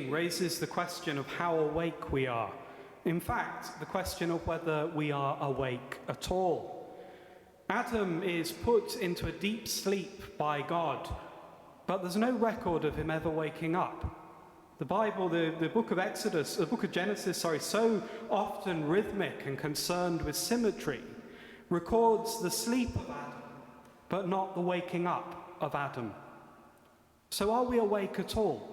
raises the question of how awake we are. In fact, the question of whether we are awake at all. Adam is put into a deep sleep by God, but there's no record of him ever waking up. The Bible, the book of Genesis, so often rhythmic and concerned with symmetry, records the sleep of Adam, but not the waking up of Adam. So are we awake at all?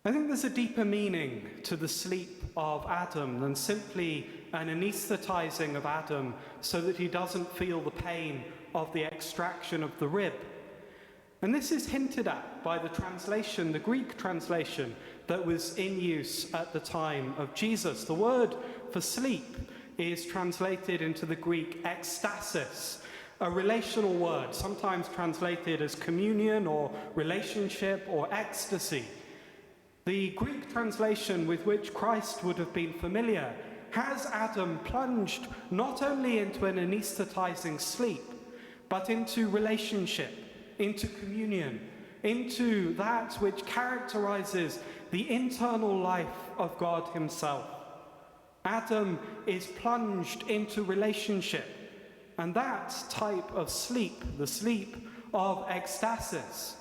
I think there's a deeper meaning to the sleep of Adam than simply an anesthetizing of Adam so that he doesn't feel the pain of the extraction of the rib. And this is hinted at by the translation, the Greek translation, that was in use at the time of Jesus. The word for sleep is translated into the Greek ekstasis, a relational word, sometimes translated as communion or relationship or ecstasy. The Greek translation with which Christ would have been familiar has Adam plunged not only into an anesthetizing sleep, but into relationship, into communion, into that which characterizes the internal life of God himself. Adam is plunged into relationship, and that type of sleep, the sleep of ecstasis,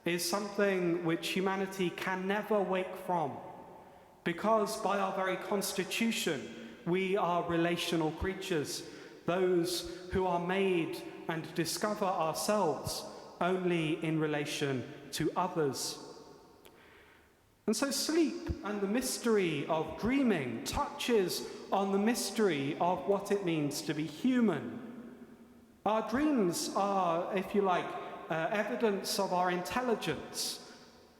is something which humanity can never wake from, because by our very constitution, we are relational creatures, those who are made and discover ourselves only in relation to others. And so sleep and the mystery of dreaming touches on the mystery of what it means to be human. Our dreams are, if you like, evidence of our intelligence,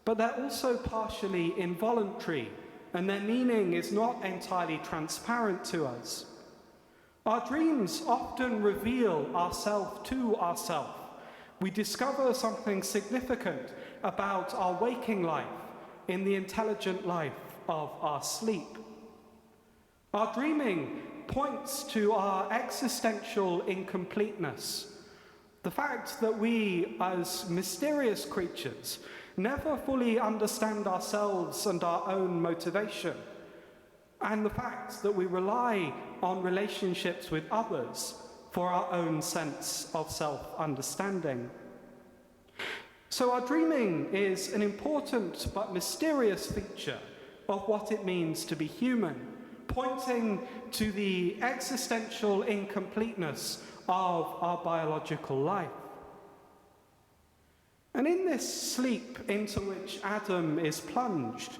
but they're also partially involuntary, and their meaning is not entirely transparent to us. Our dreams often reveal ourselves to ourselves. We discover something significant about our waking life in the intelligent life of our sleep. Our dreaming points to our existential incompleteness. The fact that we, as mysterious creatures, never fully understand ourselves and our own motivation, and the fact that we rely on relationships with others for our own sense of self-understanding. So our dreaming is an important but mysterious feature of what it means to be human, pointing to the existential incompleteness of our biological life. And in this sleep into which Adam is plunged,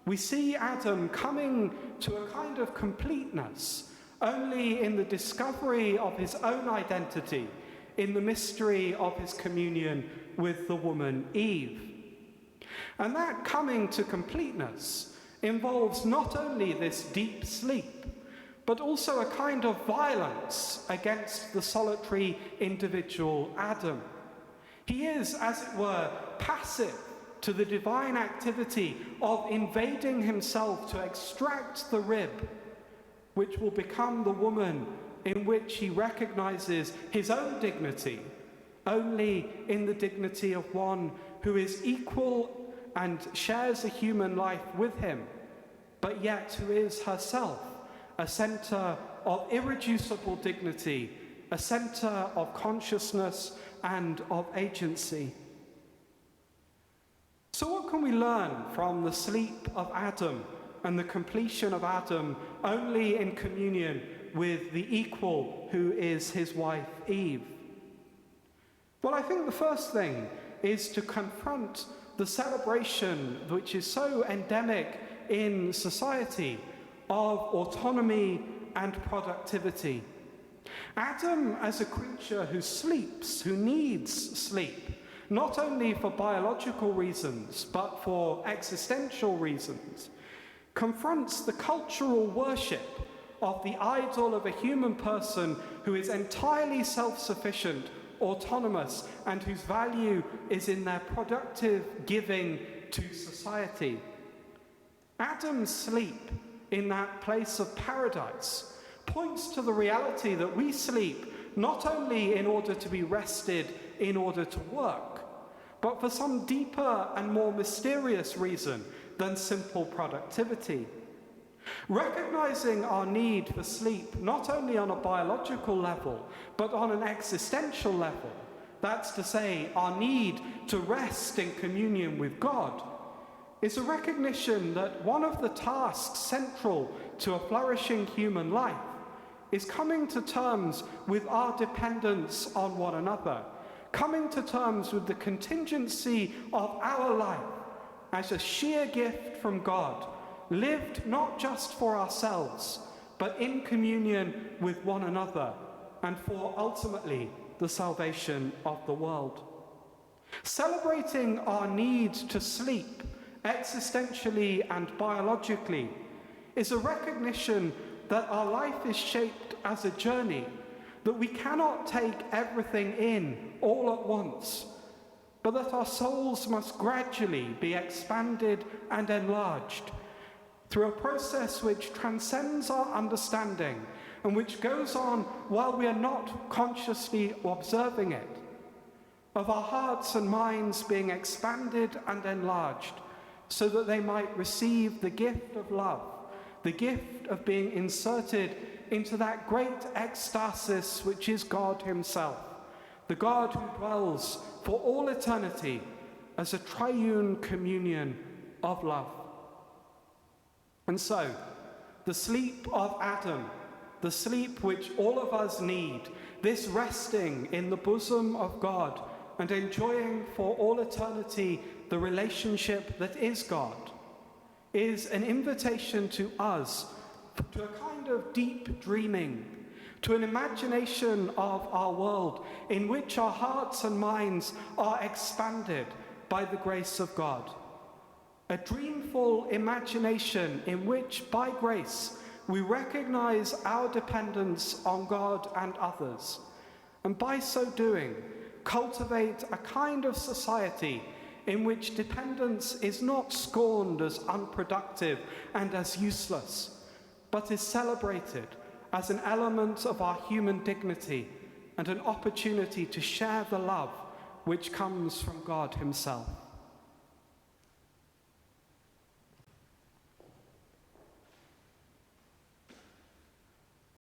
we see Adam coming to a kind of completeness only in the discovery of his own identity, in the mystery of his communion with the woman Eve. And that coming to completeness involves not only this deep sleep, but also a kind of violence against the solitary individual Adam. He is, as it were, passive to the divine activity of invading himself to extract the rib, which will become the woman in which he recognizes his own dignity, only in the dignity of one who is equal and shares a human life with him, but yet who is herself a center of irreducible dignity, a center of consciousness and of agency. So what can we learn from the sleep of Adam and the completion of Adam only in communion with the equal who is his wife Eve? Well, I think the first thing is to confront the celebration which is so endemic in society of autonomy and productivity. Adam, as a creature who sleeps, who needs sleep, not only for biological reasons, but for existential reasons, confronts the cultural worship of the idol of a human person who is entirely self-sufficient, autonomous, and whose value is in their productive giving to society. Adam's sleep in that place of paradise points to the reality that we sleep not only in order to be rested in order to work, but for some deeper and more mysterious reason than simple productivity. Recognizing our need for sleep not only on a biological level, but on an existential level, that's to say, our need to rest in communion with God, is a recognition that one of the tasks central to a flourishing human life is coming to terms with our dependence on one another, coming to terms with the contingency of our life as a sheer gift from God, lived not just for ourselves, but in communion with one another, and for ultimately the salvation of the world. Celebrating our need to sleep, existentially and biologically, is a recognition that our life is shaped as a journey, that we cannot take everything in all at once, but that our souls must gradually be expanded and enlarged through a process which transcends our understanding and which goes on while we are not consciously observing it, of our hearts and minds being expanded and enlarged so that they might receive the gift of love, the gift of being inserted into that great ecstasis which is God himself, the God who dwells for all eternity as a triune communion of love. And so, the sleep of Adam, the sleep which all of us need, this resting in the bosom of God and enjoying for all eternity the relationship that is God, is an invitation to us to a kind of deep dreaming, to an imagination of our world in which our hearts and minds are expanded by the grace of God. A dreamful imagination in which, by grace, we recognize our dependence on God and others, and by so doing, cultivate a kind of society in which dependence is not scorned as unproductive and as useless, but is celebrated as an element of our human dignity and an opportunity to share the love which comes from God himself.